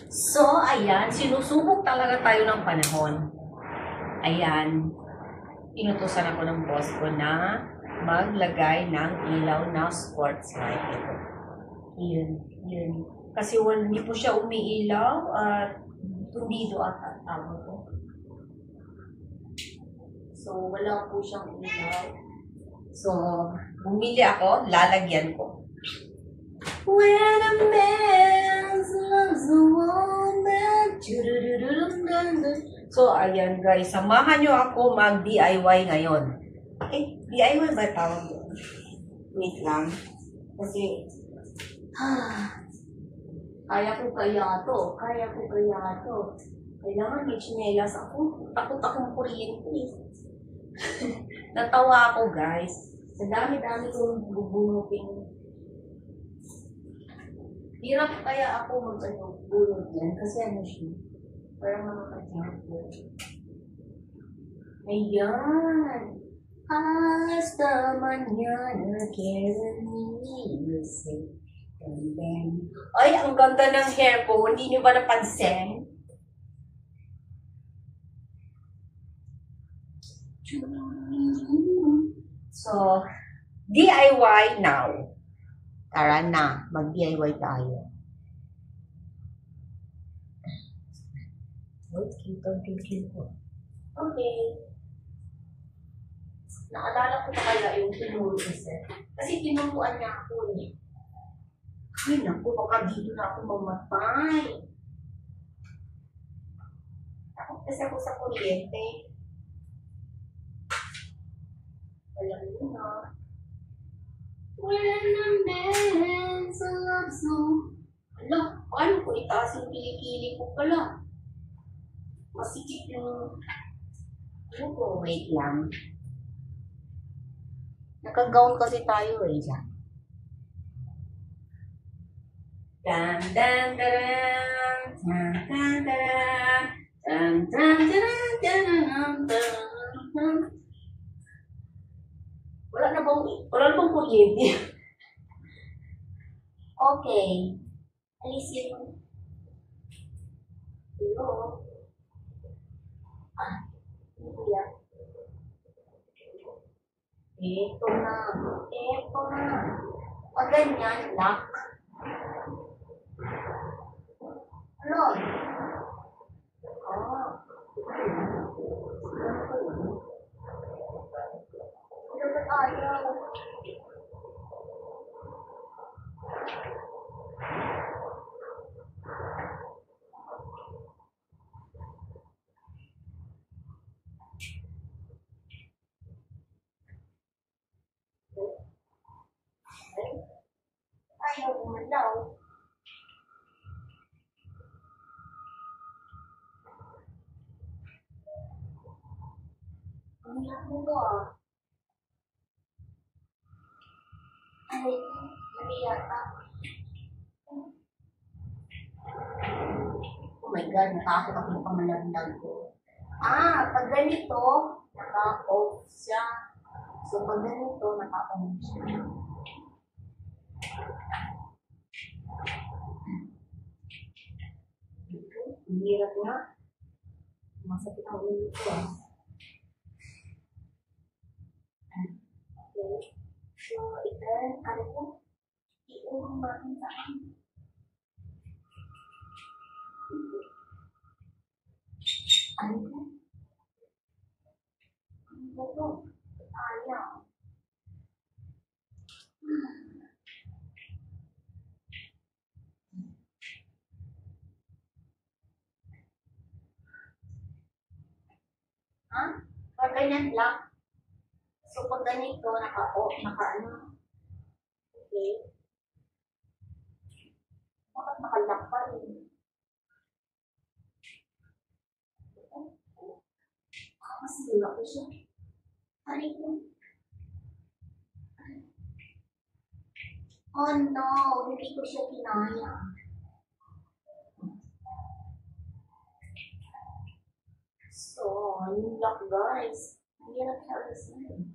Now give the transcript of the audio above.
So, ayan, sinusubok talaga tayo ng panahon. Ayan, inutusan ako ng boss ko na maglagay ng ilaw na sports light. Ito. Yun. Kasi hindi po siya umiilaw at tundido at tawag ko. So, wala po siyang ilaw. So, bumili ako, lalagyan ko. When a man loves a woman. So, ayan guys, samahan nyo ako mag-DIY ngayon. DIY ba tawag doon? Wait lang. Kasi, kaya ko kaya to. Kailangan may chinelas ako. Takot akong kuryente. Natawa ako guys. Sa dami-dami kong bubunupin. Hirap kaya ako mag-bunod yan. Kasi ano siya. Parang makakasama. Ayan. Hasta mañana quiero irse. Ay, ang ganda ng hair ko. Hindi nyo ba napansin? So, DIY now. Tara na, mag-DIY tayo. Wait, kitang ko. Okay. Naalala ko na kaya yung tinuro kasi. Kasi tinuruan niya ako eh. Ay, naku, baka dito na ako mamatay. Takot kasi ako sa kuryente. Alam mo na. When a man's love song. Ala, paano ko itaas yung kilikili ko pala? Masikip yung... Ano ko, wait lang. Naka-gown kasi tayo eh, dyan. Dan dan dan dan dan dan dan dan dan. Wala na bang kuryente? Okay. Alis yun. Hello? Ano yan? Ito na. Pag ganyan, lock. Ano? Dapat ayaw. Ayaw umalaw. Ang hirap nito ah. Ay, mali yata. Oh my God, natakot ako ng pamalagdag ko. Pag ganito, naka-off siya. So, pag ganito, naka-on siya. Ang hirap nga. Masakit ang ulo ko ah. Okay. So, i-turn, ano po? I-urong natin sa akin. Ano po? Ano po to? Ayaw. Pag ganyan lang. So, pag ganito, naka-ano. Okay. Bakit naka-lock pa rin? Kasi dila ko siya. Ano ko? Oh no, hindi ko siya kinaya. So, yung lock guys. Ang hirap siya alisin.